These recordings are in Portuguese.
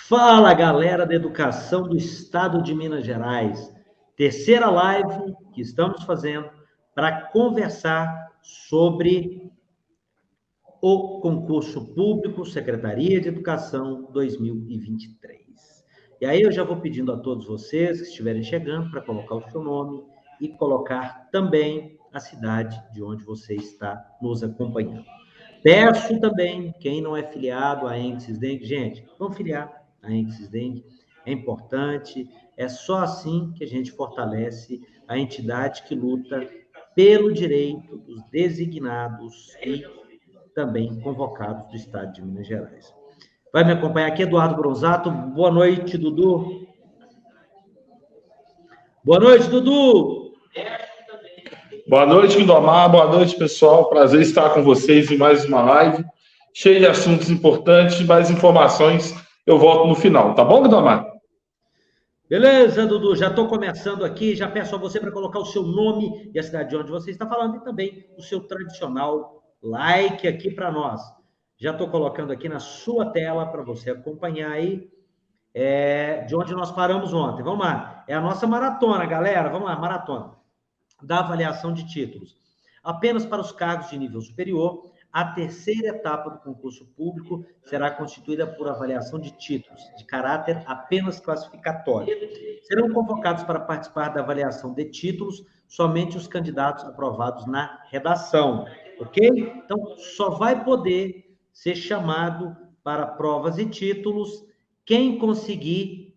Fala, galera da educação do estado de Minas Gerais. Terceira live que estamos fazendo para conversar sobre o concurso público Secretaria de Educação 2023. E aí eu já vou pedindo a todos vocês que estiverem chegando para colocar o seu nome e colocar também a cidade de onde você está nos acompanhando. Peço também, quem não é filiado à Entes Dengue, gente, vamos filiar a Entes Dengue, é importante, é só assim que a gente fortalece a entidade que luta pelo direito dos designados e também convocados do Estado de Minas Gerais. Vai me acompanhar aqui, Eduardo Bronzato. Boa noite, Dudu. Boa noite, Dudu. Boa noite, Guidomar. Boa noite, pessoal. Prazer estar com vocês em mais uma live, cheia de assuntos importantes, mais informações. Eu volto no final, tá bom, Guidomar? Beleza, Dudu? Já estou começando aqui. Já peço a você para colocar o seu nome e a cidade de onde você está falando e também o seu tradicional like aqui para nós. Já estou colocando aqui na sua tela para você acompanhar aí de onde nós paramos ontem. Vamos lá. É a nossa maratona, galera. Vamos lá, maratona da avaliação de títulos. Apenas para os cargos de nível superior, a terceira etapa do concurso público será constituída por avaliação de títulos, de caráter apenas classificatório. Serão convocados para participar da avaliação de títulos somente os candidatos aprovados na redação, ok? Então, só vai poder ser chamado para provas e títulos quem conseguir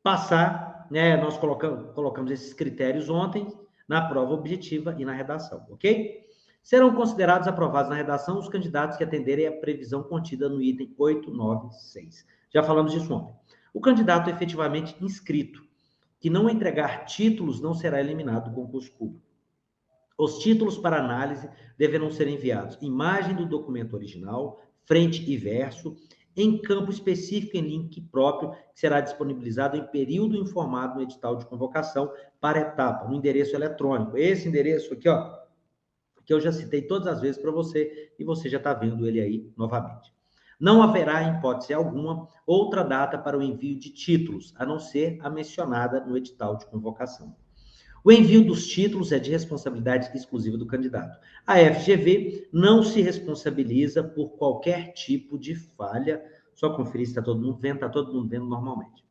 passar, né? Nós colocamos esses critérios ontem na prova objetiva e na redação, ok? Serão considerados aprovados na redação os candidatos que atenderem à previsão contida no item 896. Já falamos disso ontem. O candidato efetivamente inscrito, que não entregar títulos, não será eliminado do concurso público. Os títulos para análise deverão ser enviados imagem do documento original, frente e verso, em campo específico em link próprio, que será disponibilizado em período informado no edital de convocação para etapa, no endereço eletrônico. Esse endereço aqui, ó, que eu já citei todas as vezes para você, e você já está vendo ele aí novamente. Não haverá, em hipótese alguma, outra data para o envio de títulos, a não ser a mencionada no edital de convocação. O envio dos títulos é de responsabilidade exclusiva do candidato. A FGV não se responsabiliza por qualquer tipo de falha. Só conferir se está todo mundo vendo, está todo mundo vendo normalmente.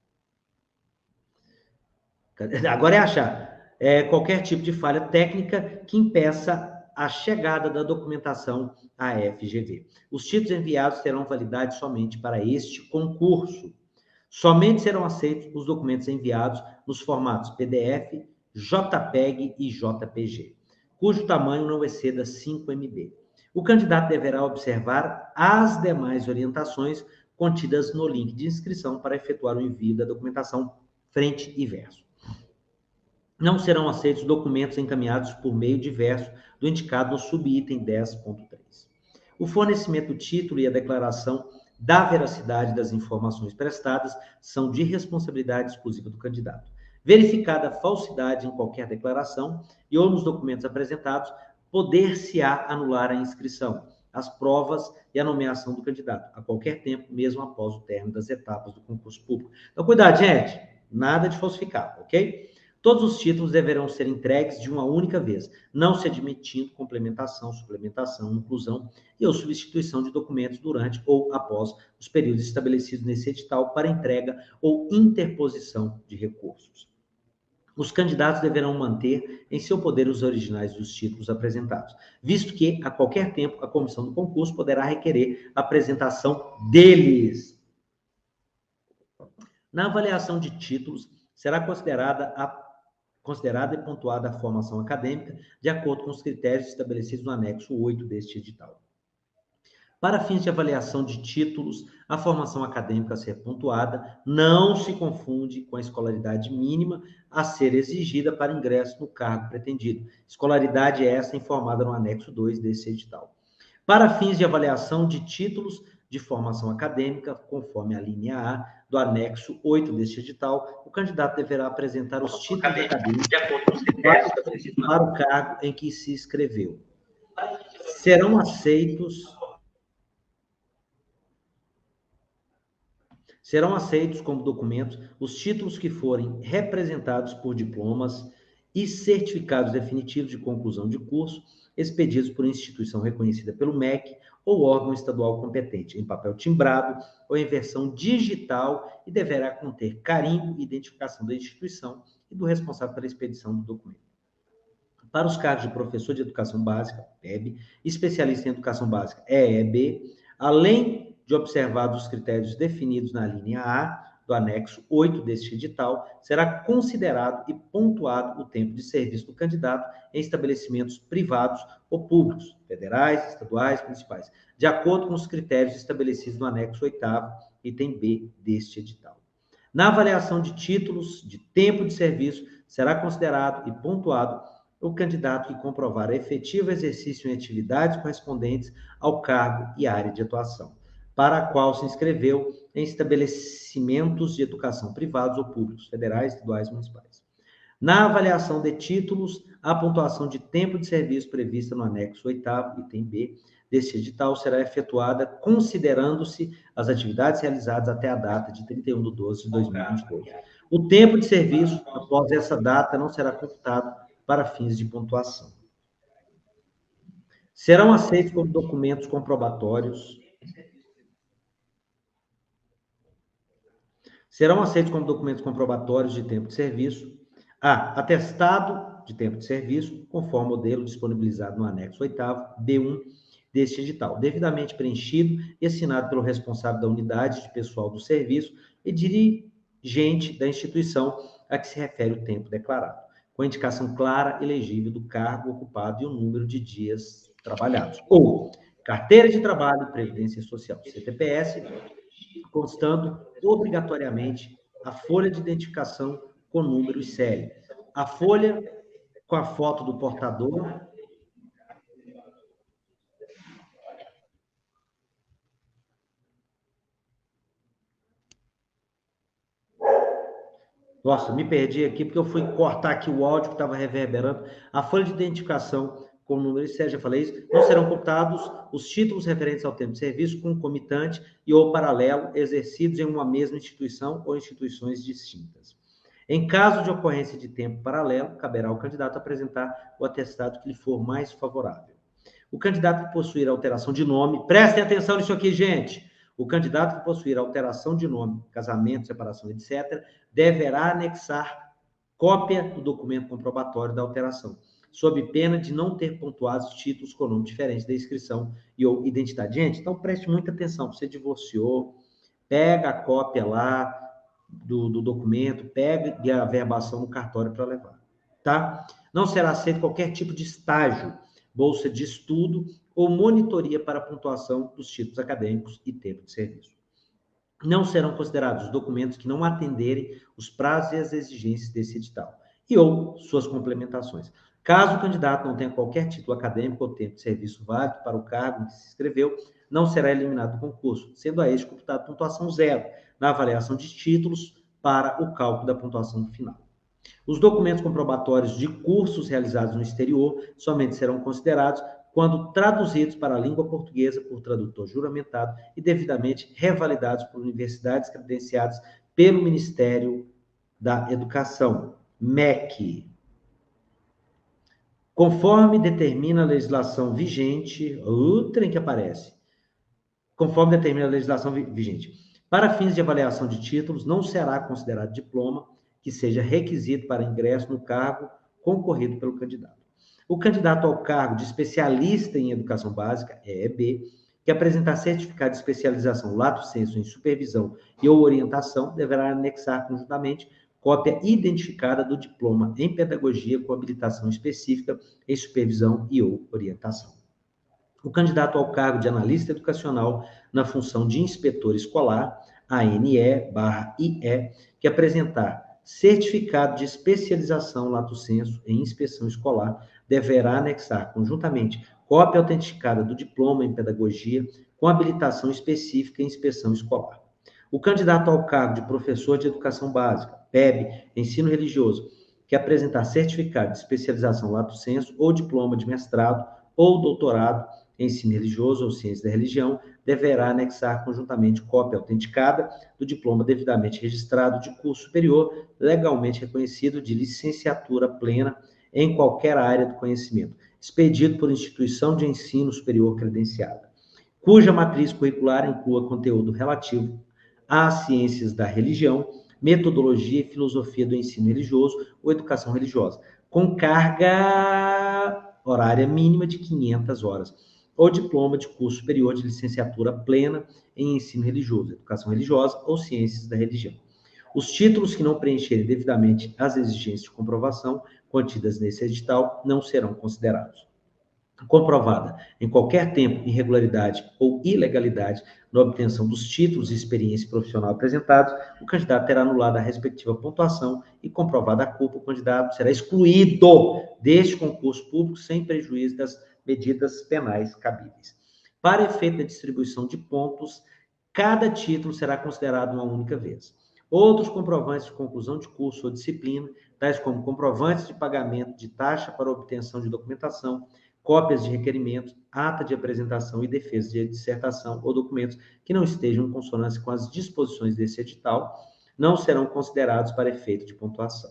Agora é achar. Qualquer tipo de falha técnica que impeça a chegada da documentação à FGV. Os títulos enviados terão validade somente para este concurso. Somente serão aceitos os documentos enviados nos formatos PDF, JPEG e JPG, cujo tamanho não exceda 5 MB. O candidato deverá observar as demais orientações contidas no link de inscrição para efetuar o envio da documentação frente e verso. Não serão aceitos documentos encaminhados por meio diverso do indicado no subitem 10.3. O fornecimento do título e a declaração da veracidade das informações prestadas são de responsabilidade exclusiva do candidato. Verificada a falsidade em qualquer declaração e ou nos documentos apresentados, poder-se-á anular a inscrição, as provas e a nomeação do candidato, a qualquer tempo, mesmo após o término das etapas do concurso público. Então, cuidado, gente, nada de falsificar, ok? Todos os títulos deverão ser entregues de uma única vez, não se admitindo complementação, suplementação, inclusão e ou substituição de documentos durante ou após os períodos estabelecidos nesse edital para entrega ou interposição de recursos. Os candidatos deverão manter em seu poder os originais dos títulos apresentados, visto que, a qualquer tempo, a comissão do concurso poderá requerer a apresentação deles. Na avaliação de títulos, será considerada e pontuada a formação acadêmica de acordo com os critérios estabelecidos no anexo 8 deste edital. Para fins de avaliação de títulos, a formação acadêmica a ser pontuada não se confunde com a escolaridade mínima a ser exigida para ingresso no cargo pretendido. Escolaridade é essa informada no anexo 2 desse edital. Para fins de avaliação de títulos de formação acadêmica, conforme a linha A do anexo 8 deste edital, o candidato deverá apresentar os títulos acadêmicos para o cargo em que se inscreveu. Serão aceitos Serão aceitos como documentos os títulos que forem representados por diplomas e certificados definitivos de conclusão de curso, expedidos por instituição reconhecida pelo MEC ou órgão estadual competente, em papel timbrado ou em versão digital, e deverá conter carimbo e identificação da instituição e do responsável pela expedição do documento. Para os cargos de professor de educação básica, PEB, especialista em educação básica, EEB, além de observados os critérios definidos na linha A do anexo 8 deste edital, será considerado e pontuado o tempo de serviço do candidato em estabelecimentos privados ou públicos, federais, estaduais, municipais, de acordo com os critérios estabelecidos no anexo 8º, item B deste edital. Na avaliação de títulos de tempo de serviço, será considerado e pontuado o candidato que comprovar efetivo exercício em atividades correspondentes ao cargo e área de atuação, para a qual se inscreveu em estabelecimentos de educação privados ou públicos, federais, estaduais e municipais. Na avaliação de títulos, a pontuação de tempo de serviço prevista no anexo 8º, item B, deste edital será efetuada considerando-se as atividades realizadas até a data de 31/12/2022. O tempo de serviço, após essa data, não será computado para fins de pontuação. Serão aceitos como documentos comprobatórios. Serão aceitos como documentos comprobatórios de tempo de serviço a atestado de tempo de serviço, conforme o modelo disponibilizado no anexo 8º, B1 deste edital, devidamente preenchido e assinado pelo responsável da unidade de pessoal do serviço e dirigente da instituição a que se refere o tempo declarado, com a indicação clara e legível do cargo ocupado e o número de dias trabalhados. Ou carteira de trabalho e previdência social, CTPS, constando obrigatoriamente a folha de identificação com número e série, a folha com a foto do portador, nossa, me perdi aqui porque eu fui cortar aqui o áudio que estava reverberando. A folha de identificação com o número e série, já falei isso, não serão computados os títulos referentes ao tempo de serviço concomitante e ou paralelo exercidos em uma mesma instituição ou instituições distintas. Em caso de ocorrência de tempo paralelo, caberá ao candidato apresentar o atestado que lhe for mais favorável. O candidato que possuir alteração de nome, prestem atenção nisso aqui, gente. O candidato que possuir alteração de nome, casamento, separação, etc., deverá anexar cópia do documento comprobatório da alteração, sob pena de não ter pontuado os títulos com nome diferente da inscrição e ou identidade. Gente, então preste muita atenção. Você divorciou, pega a cópia lá do documento, pega a verbação no cartório para levar, tá? Não será aceito qualquer tipo de estágio, bolsa de estudo ou monitoria para a pontuação dos títulos acadêmicos e tempo de serviço. Não serão considerados os documentos que não atenderem os prazos e as exigências desse edital, e ou suas complementações. Caso o candidato não tenha qualquer título acadêmico ou tempo de serviço válido para o cargo em que se inscreveu, não será eliminado do concurso, sendo a este computado pontuação 0 na avaliação de títulos para o cálculo da pontuação final. Os documentos comprobatórios de cursos realizados no exterior somente serão considerados quando traduzidos para a língua portuguesa por tradutor juramentado e devidamente revalidados por universidades credenciadas pelo Ministério da Educação, MEC. Conforme determina a legislação vigente, o trem que aparece, conforme determina a legislação vigente, para fins de avaliação de títulos, não será considerado diploma que seja requisito para ingresso no cargo concorrido pelo candidato. O candidato ao cargo de especialista em educação básica, EEB, que apresentar certificado de especialização lato sensu em supervisão e ou orientação, deverá anexar conjuntamente cópia identificada do diploma em pedagogia com habilitação específica em supervisão e ou orientação. O candidato ao cargo de analista educacional na função de inspetor escolar, ANE/IE, que apresentar certificado de especialização lato sensu em inspeção escolar, deverá anexar conjuntamente cópia autenticada do diploma em pedagogia com habilitação específica em inspeção escolar. O candidato ao cargo de professor de educação básica, PEB, ensino religioso, que apresentar certificado de especialização lato sensu ou diploma de mestrado ou doutorado ensino religioso ou ciência da religião, deverá anexar conjuntamente cópia autenticada do diploma devidamente registrado de curso superior, legalmente reconhecido de licenciatura plena em qualquer área do conhecimento, expedido por instituição de ensino superior credenciada, cuja matriz curricular inclua conteúdo relativo às ciências da religião, metodologia e filosofia do ensino religioso ou educação religiosa, com carga horária mínima de 500 horas, ou diploma de curso superior de licenciatura plena em ensino religioso, educação religiosa ou ciências da religião. Os títulos que não preencherem devidamente as exigências de comprovação contidas nesse edital não serão considerados. Comprovada em qualquer tempo irregularidade ou ilegalidade na obtenção dos títulos e experiência profissional apresentados, o candidato terá anulado a respectiva pontuação e, comprovada a culpa, o candidato será excluído deste concurso público sem prejuízo das medidas penais cabíveis. Para efeito da distribuição de pontos, cada título será considerado uma única vez. Outros comprovantes de conclusão de curso ou disciplina, tais como comprovantes de pagamento de taxa para obtenção de documentação, cópias de requerimentos, ata de apresentação e defesa de dissertação ou documentos que não estejam em consonância com as disposições desse edital, não serão considerados para efeito de pontuação.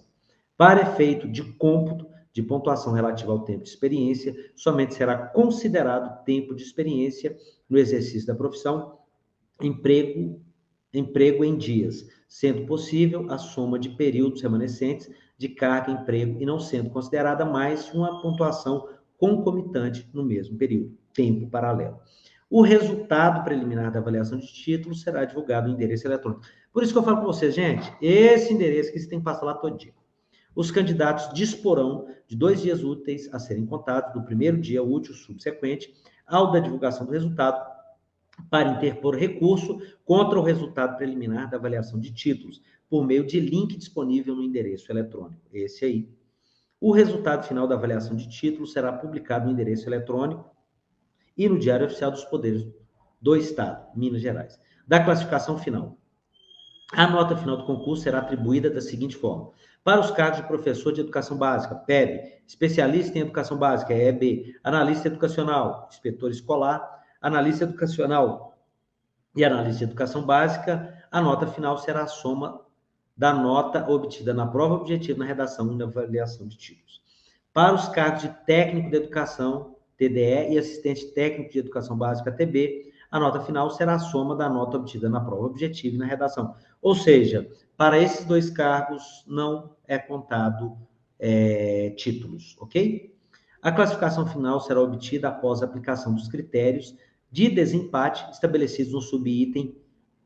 Para efeito de cômputo de pontuação relativa ao tempo de experiência, somente será considerado tempo de experiência no exercício da profissão, emprego em dias, sendo possível a soma de períodos remanescentes de carga, emprego, e não sendo considerada mais uma pontuação concomitante no mesmo período, tempo paralelo. O resultado preliminar da avaliação de títulos será divulgado no endereço eletrônico. Por isso que eu falo para vocês, gente, esse endereço que você tem que passar lá todo dia. Os candidatos disporão de 2 dias úteis a serem contados do primeiro dia útil subsequente ao da divulgação do resultado para interpor recurso contra o resultado preliminar da avaliação de títulos, por meio de link disponível no endereço eletrônico. Esse aí. O resultado final da avaliação de títulos será publicado no endereço eletrônico e no Diário Oficial dos Poderes do Estado, Minas Gerais. Da classificação final. A nota final do concurso será atribuída da seguinte forma: para os cargos de professor de educação básica, PEB, especialista em educação básica, EB, analista educacional, inspetor escolar, analista educacional e analista de educação básica, a nota final será a soma da nota obtida na prova objetiva, na redação e na avaliação de títulos. Para os cargos de técnico de educação, TDE, e assistente técnico de educação básica, TB, a nota final será a soma da nota obtida na prova objetiva e na redação. Ou seja, para esses 2 cargos não é contado títulos, ok? A classificação final será obtida após a aplicação dos critérios de desempate estabelecidos no subitem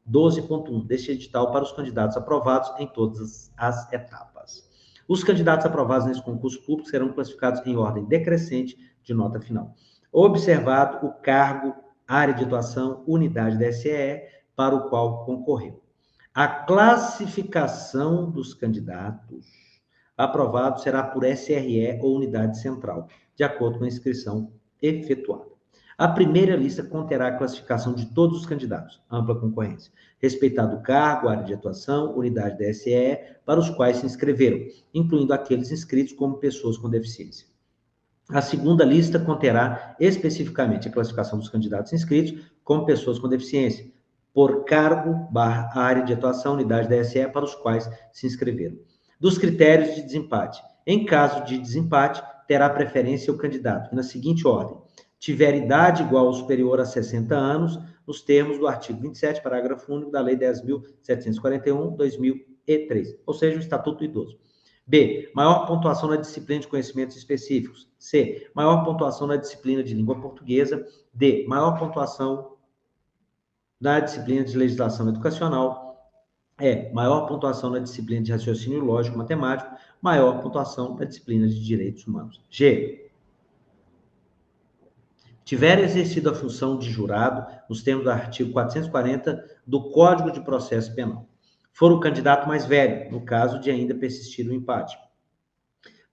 12.1 deste edital para os candidatos aprovados em todas as etapas. Os candidatos aprovados nesse concurso público serão classificados em ordem decrescente de nota final, observado o cargo, área de atuação, unidade da SEE para o qual concorreu. A classificação dos candidatos aprovados será por SRE ou unidade central, de acordo com a inscrição efetuada. A primeira lista conterá a classificação de todos os candidatos, ampla concorrência, respeitado o cargo, área de atuação, unidade da SE, para os quais se inscreveram, incluindo aqueles inscritos como pessoas com deficiência. A segunda lista conterá especificamente a classificação dos candidatos inscritos como pessoas com deficiência, por cargo, área de atuação, unidade da SE, para os quais se inscreveram. Dos critérios de desempate. Em caso de desempate, terá preferência o candidato, na seguinte ordem: tiver idade igual ou superior a 60 anos, nos termos do artigo 27, parágrafo único da Lei 10.741, 2003, ou seja, o Estatuto do Idoso. B. Maior pontuação na disciplina de conhecimentos específicos. C. Maior pontuação na disciplina de língua portuguesa. D. Maior pontuação na disciplina de legislação educacional. E. Maior pontuação na disciplina de raciocínio lógico matemático. Maior pontuação na disciplina de direitos humanos. G. Tiver exercido a função de jurado, nos termos do artigo 440 do Código de Processo Penal. For o candidato mais velho, no caso de ainda persistir o empate.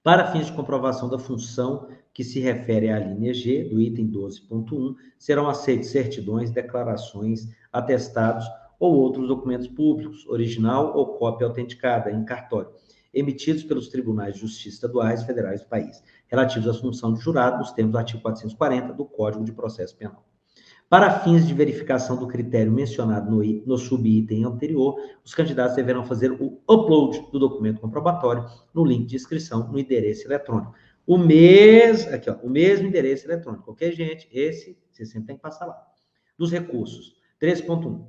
Para fins de comprovação da função que se refere à linha G, do item 12.1, serão aceitos certidões, declarações, atestados ou outros documentos públicos, original ou cópia autenticada em cartório, emitidos pelos tribunais de justiça estaduais e federais do país, relativos à assunção de jurado nos termos do artigo 440 do Código de Processo Penal. Para fins de verificação do critério mencionado no subitem anterior, os candidatos deverão fazer o upload do documento comprobatório no link de inscrição no endereço eletrônico. O mesmo endereço eletrônico, ok, gente? Esse você sempre tem que passar lá. Dos recursos, 3.1.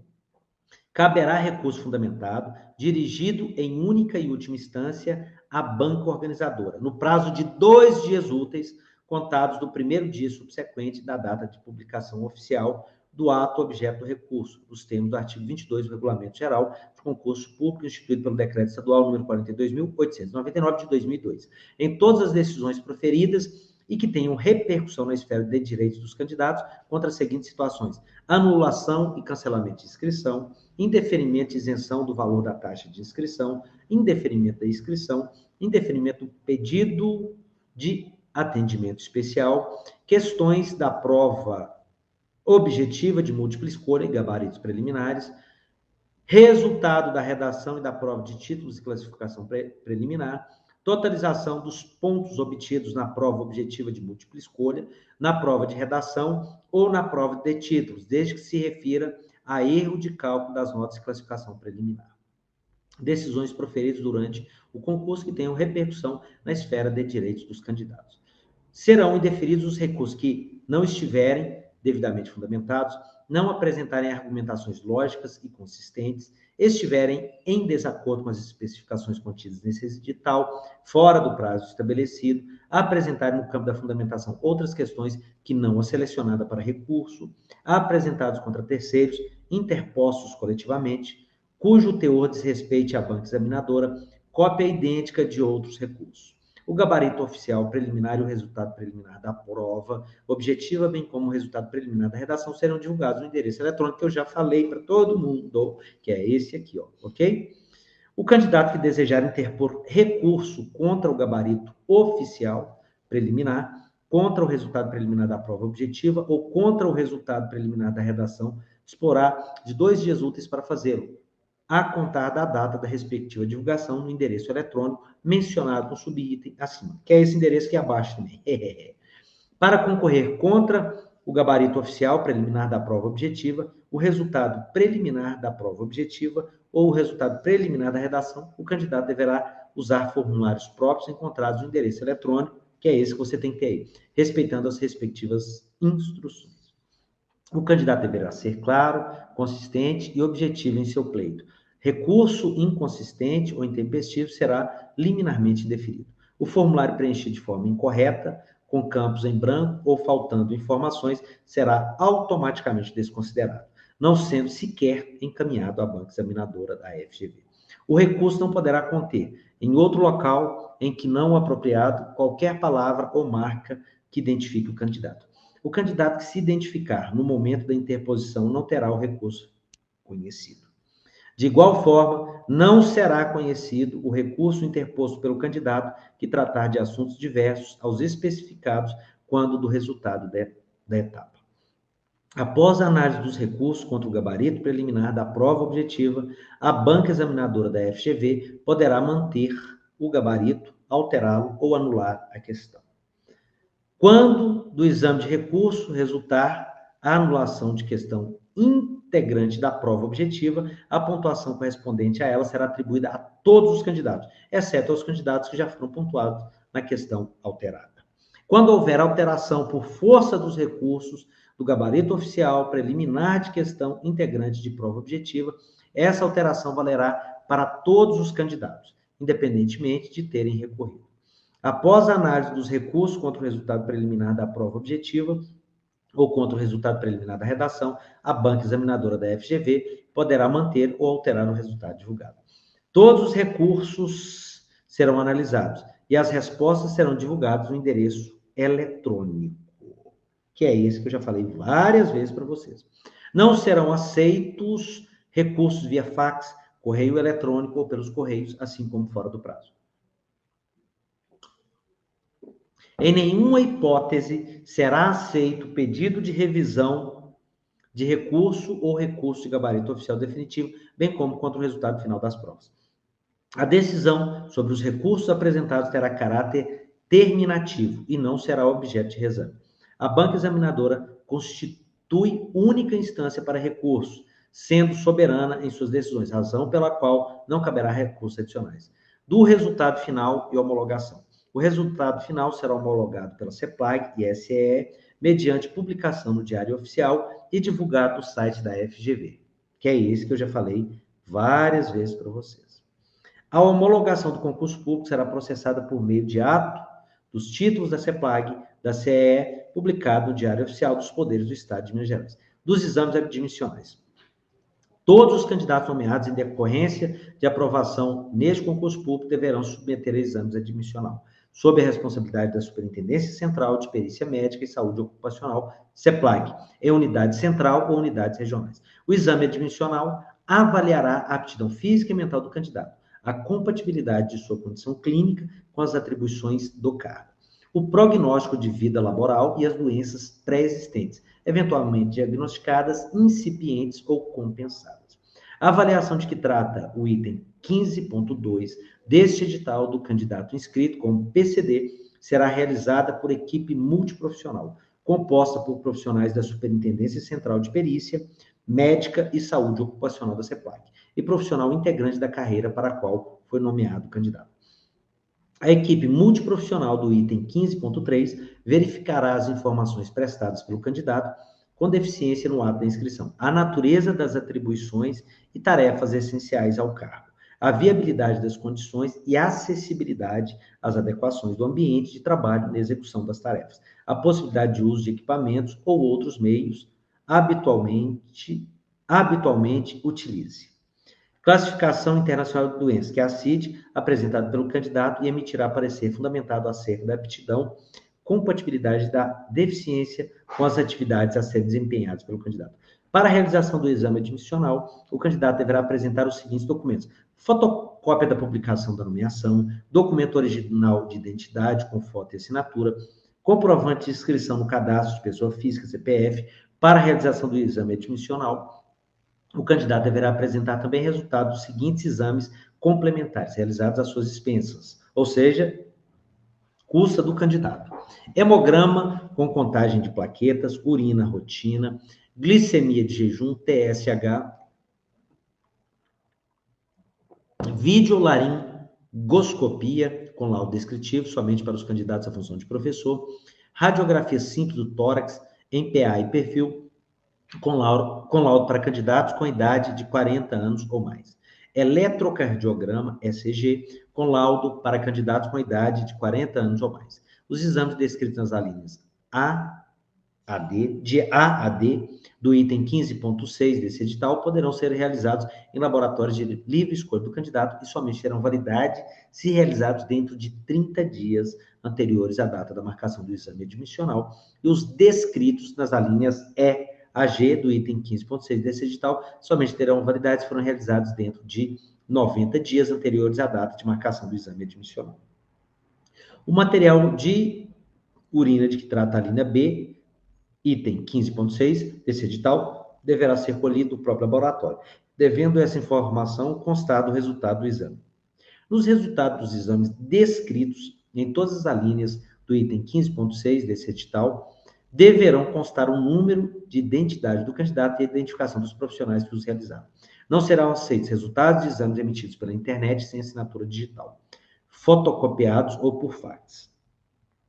Caberá recurso fundamentado, dirigido em única e última instância à banca organizadora, no prazo de 2 dias úteis, contados do primeiro dia subsequente da data de publicação oficial do ato objeto do recurso, nos termos do artigo 22 do Regulamento Geral de Concurso Público, instituído pelo Decreto Estadual número 42.899 de 2002. Em todas as decisões proferidas e que tenham repercussão na esfera de direitos dos candidatos contra as seguintes situações: anulação e cancelamento de inscrição, indeferimento e isenção do valor da taxa de inscrição, indeferimento da inscrição, indeferimento do pedido de atendimento especial, questões da prova objetiva de múltipla escolha e gabaritos preliminares, resultado da redação e da prova de títulos e classificação preliminar, totalização dos pontos obtidos na prova objetiva de múltipla escolha, na prova de redação ou na prova de títulos, desde que se refira a erro de cálculo das notas de classificação preliminar. Decisões proferidas durante o concurso que tenham repercussão na esfera de direitos dos candidatos. Serão indeferidos os recursos que não estiverem devidamente fundamentados, não apresentarem argumentações lógicas e consistentes, estiverem em desacordo com as especificações contidas nesse edital, fora do prazo estabelecido, apresentarem no campo da fundamentação outras questões que não a selecionada para recurso, apresentados contra terceiros, interpostos coletivamente, cujo teor desrespeite à banca examinadora, cópia idêntica de outros recursos. O gabarito oficial preliminar e o resultado preliminar da prova objetiva, bem como o resultado preliminar da redação, serão divulgados no endereço eletrônico que eu já falei para todo mundo, que é esse aqui, ó, ok? O candidato que desejar interpor recurso contra o gabarito oficial preliminar, contra o resultado preliminar da prova objetiva ou contra o resultado preliminar da redação, disporá de 2 dias úteis para fazê-lo, a contar da data da respectiva divulgação no endereço eletrônico mencionado no subitem acima, que é esse endereço aqui abaixo também. Para concorrer contra o gabarito oficial preliminar da prova objetiva, o resultado preliminar da prova objetiva ou o resultado preliminar da redação, o candidato deverá usar formulários próprios encontrados no endereço eletrônico, que é esse que você tem que ter aí, respeitando as respectivas instruções. O candidato deverá ser claro, consistente e objetivo em seu pleito. Recurso inconsistente ou intempestivo será liminarmente indeferido. O formulário preenchido de forma incorreta, com campos em branco ou faltando informações, será automaticamente desconsiderado, não sendo sequer encaminhado à banca examinadora da FGV. O recurso não poderá conter, em outro local em que não apropriado, qualquer palavra ou marca que identifique o candidato. O candidato que se identificar no momento da interposição não terá o recurso conhecido. De igual forma, não será conhecido o recurso interposto pelo candidato que tratar de assuntos diversos aos especificados quando do resultado da etapa. Após a análise dos recursos contra o gabarito preliminar da prova objetiva, a banca examinadora da FGV poderá manter o gabarito, alterá-lo ou anular a questão. Quando do exame de recurso resultar a anulação de questão integrante da prova objetiva, a pontuação correspondente a ela será atribuída a todos os candidatos, exceto aos candidatos que já foram pontuados na questão alterada. Quando houver alteração por força dos recursos do gabarito oficial preliminar de questão integrante de prova objetiva, essa alteração valerá para todos os candidatos, independentemente de terem recorrido. Após a análise dos recursos contra o resultado preliminar da prova objetiva ou contra o resultado preliminar da redação, a banca examinadora da FGV poderá manter ou alterar o resultado divulgado. Todos os recursos serão analisados e as respostas serão divulgadas no endereço eletrônico, que é esse que eu já falei várias vezes para vocês. Não serão aceitos recursos via fax, correio eletrônico ou pelos correios, assim como fora do prazo. Em nenhuma hipótese será aceito pedido de revisão de recurso ou recurso de gabarito oficial definitivo, bem como contra o resultado final das provas. A decisão sobre os recursos apresentados terá caráter terminativo e não será objeto de reexame. A banca examinadora constitui única instância para recursos, sendo soberana em suas decisões, razão pela qual não caberá recursos adicionais. Do resultado final e homologação. O resultado final será homologado pela CEPLAG e SEE, mediante publicação no Diário Oficial e divulgado no site da FGV, que é esse que eu já falei várias vezes para vocês. A homologação do concurso público será processada por meio de ato dos títulos da CEPLAG, da CEE, publicado no Diário Oficial dos Poderes do Estado de Minas Gerais. Dos exames admissionais. Todos os candidatos nomeados em decorrência de aprovação neste concurso público deverão submeter a exames admissional, sob a responsabilidade da Superintendência Central de Perícia Médica e Saúde Ocupacional, CEPLAG, em unidade central ou unidades regionais. O exame admissional avaliará a aptidão física e mental do candidato, a compatibilidade de sua condição clínica com as atribuições do cargo, o prognóstico de vida laboral e as doenças pré-existentes, eventualmente diagnosticadas, incipientes ou compensadas. A avaliação de que trata o item 15.2 deste edital do candidato inscrito como PCD será realizada por equipe multiprofissional, composta por profissionais da Superintendência Central de Perícia, Médica e Saúde Ocupacional da CEPLAG, e profissional integrante da carreira para a qual foi nomeado o candidato. A equipe multiprofissional do item 15.3 verificará as informações prestadas pelo candidato com deficiência no ato da inscrição, a natureza das atribuições e tarefas essenciais ao cargo, a viabilidade das condições e acessibilidade às adequações do ambiente de trabalho na execução das tarefas, a possibilidade de uso de equipamentos ou outros meios habitualmente utilize. Classificação Internacional de Doenças, que é a CID, apresentada pelo candidato e emitirá parecer fundamentado acerca da aptidão, compatibilidade da deficiência com as atividades a serem desempenhadas pelo candidato. Para a realização do exame admissional, o candidato deverá apresentar os seguintes documentos: fotocópia da publicação da nomeação, documento original de identidade com foto e assinatura, comprovante de inscrição no cadastro de pessoa física, CPF. Para a realização do exame admissional, o candidato deverá apresentar também resultados dos seguintes exames complementares, realizados às suas expensas, ou seja, custa do candidato: hemograma com contagem de plaquetas, urina rotina, glicemia de jejum, TSH, videolaringoscopia com laudo descritivo, somente para os candidatos à função de professor, radiografia simples do tórax em PA e perfil, com laudo para candidatos com idade de 40 anos ou mais. Eletrocardiograma, ECG, com laudo para candidatos com idade de 40 anos ou mais. Os exames descritos nas alíneas de A a D, do item 15.6 desse edital, poderão ser realizados em laboratórios de livre escolha do candidato e somente terão validade se realizados dentro de 30 dias anteriores à data da marcação do exame admissional, e os descritos nas alíneas E a G do item 15.6 desse edital somente terão validade se forem realizados dentro de 90 dias anteriores à data de marcação do exame admissional. O material de urina de que trata a linha B, item 15.6 desse edital, deverá ser colhido do próprio laboratório, devendo essa informação constar do resultado do exame. Nos resultados dos exames descritos em todas as alíneas do item 15.6 desse edital, deverão constar um número de identidade do candidato e a identificação dos profissionais que os realizaram. Não serão aceitos resultados de exames emitidos pela internet sem assinatura digital, fotocopiados ou por fax.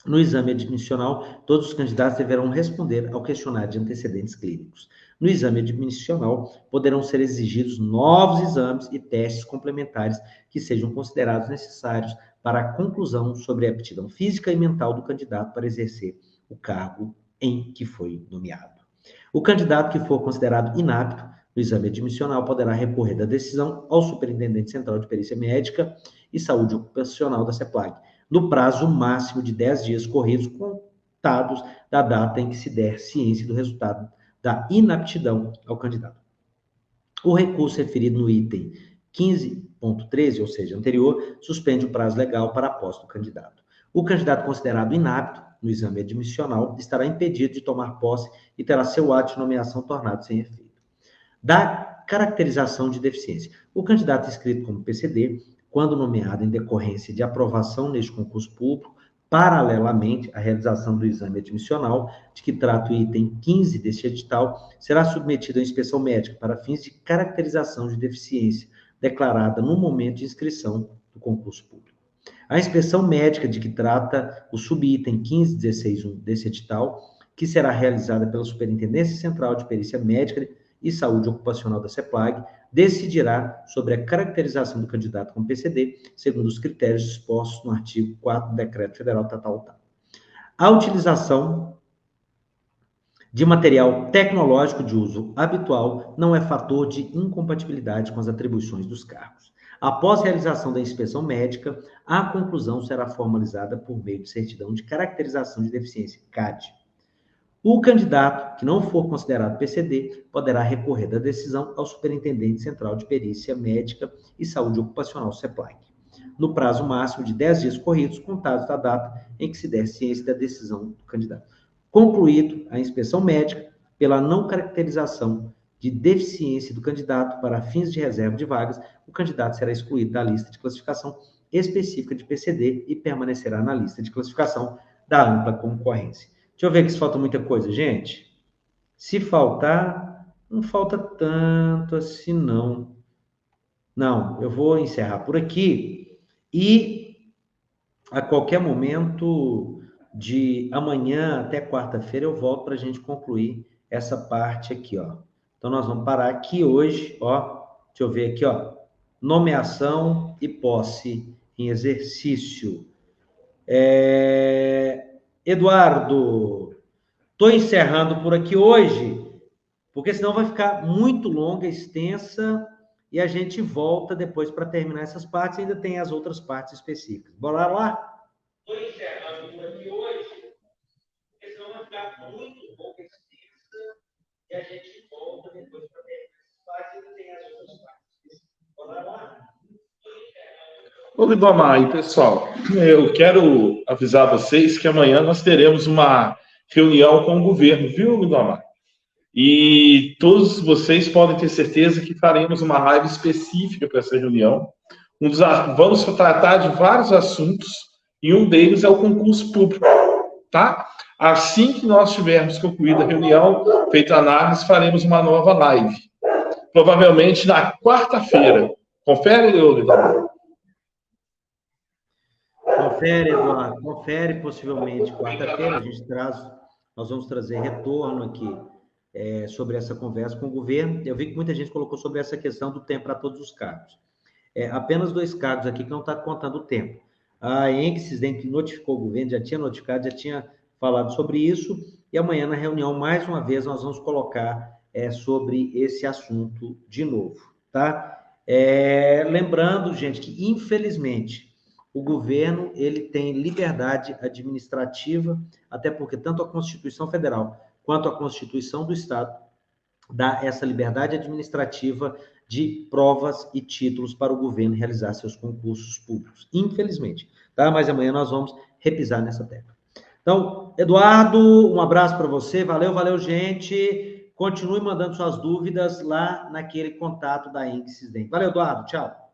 No exame admissional, todos os candidatos deverão responder ao questionário de antecedentes clínicos. No exame admissional, poderão ser exigidos novos exames e testes complementares que sejam considerados necessários para a conclusão sobre a aptidão física e mental do candidato para exercer o cargo em que foi nomeado. O candidato que for considerado inapto no exame admissional poderá recorrer da decisão ao Superintendente Central de Perícia Médica e Saúde Ocupacional da CEPLAG, no prazo máximo de 10 dias corridos, contados da data em que se der ciência do resultado da inaptidão ao candidato. O recurso referido no item 15.13, ou seja, anterior, suspende o prazo legal para a posse do candidato. O candidato considerado inapto no exame admissional estará impedido de tomar posse e terá seu ato de nomeação tornado sem efeito. Da caracterização de deficiência. O candidato inscrito como PCD quando nomeado em decorrência de aprovação neste concurso público, paralelamente à realização do exame admissional, de que trata o item 15 deste edital, será submetido à inspeção médica para fins de caracterização de deficiência declarada no momento de inscrição do concurso público. A inspeção médica de que trata o subitem 15.16.1 desse edital, que será realizada pela Superintendência Central de Perícia Médica e Saúde Ocupacional da CEPLAG, decidirá sobre a caracterização do candidato com PCD, segundo os critérios dispostos no artigo 4 do Decreto Federal tal. A utilização de material tecnológico de uso habitual não é fator de incompatibilidade com as atribuições dos cargos. Após a realização da inspeção médica, a conclusão será formalizada por meio de certidão de caracterização de deficiência, CAD. O candidato que não for considerado PCD poderá recorrer da decisão ao Superintendente Central de Perícia Médica e Saúde Ocupacional, CEPLAG, no prazo máximo de 10 dias corridos, contados da data em que se der ciência da decisão do candidato. Concluído a inspeção médica, pela não caracterização de deficiência do candidato para fins de reserva de vagas, o candidato será excluído da lista de classificação específica de PCD e permanecerá na lista de classificação da ampla concorrência. Deixa eu ver aqui se falta muita coisa, gente. Se faltar, não falta tanto assim, não. Não, eu vou encerrar por aqui e a qualquer momento de amanhã até quarta-feira eu volto para a gente concluir essa parte aqui, ó. Então, nós vamos parar aqui hoje, ó. Deixa eu ver aqui, ó. Nomeação e posse em exercício. Eduardo, estou encerrando por aqui hoje, porque senão vai ficar muito longa, extensa, e a gente volta depois para terminar essas partes, ainda tem as outras partes específicas. Bora lá? Estou encerrando por aqui hoje, porque senão vai ficar muito longa, extensa, e a gente volta depois para terminar essas partes, ainda tem as outras partes específicas. Bora lá? Ô, Lindomar, e pessoal, eu quero avisar vocês que amanhã nós teremos uma reunião com o governo, viu, Lindomar? E todos vocês podem ter certeza que faremos uma live específica para essa reunião. Vamos tratar de vários assuntos e um deles é o concurso público, tá? Assim que nós tivermos concluído a reunião, feita a análise, faremos uma nova live. Provavelmente na quarta-feira. Confere, Lindomar? Confere, Eduardo, confere, possivelmente quarta-feira nós vamos trazer retorno aqui sobre essa conversa com o governo. Eu vi que muita gente colocou sobre essa questão do tempo para todos os cargos. Apenas 2 cargos aqui que não está contando o tempo. A ENCSIS, que notificou o governo, já tinha notificado, já tinha falado sobre isso, e amanhã na reunião, mais uma vez, nós vamos colocar sobre esse assunto de novo, tá? Lembrando, gente, que infelizmente o governo ele tem liberdade administrativa, até porque tanto a Constituição Federal quanto a Constituição do Estado dá essa liberdade administrativa de provas e títulos para o governo realizar seus concursos públicos, infelizmente, tá? Mas amanhã nós vamos repisar nessa tecla. Então, Eduardo, um abraço para você, valeu, gente. Continue mandando suas dúvidas lá naquele contato da ENCSIS. Valeu, Eduardo, tchau.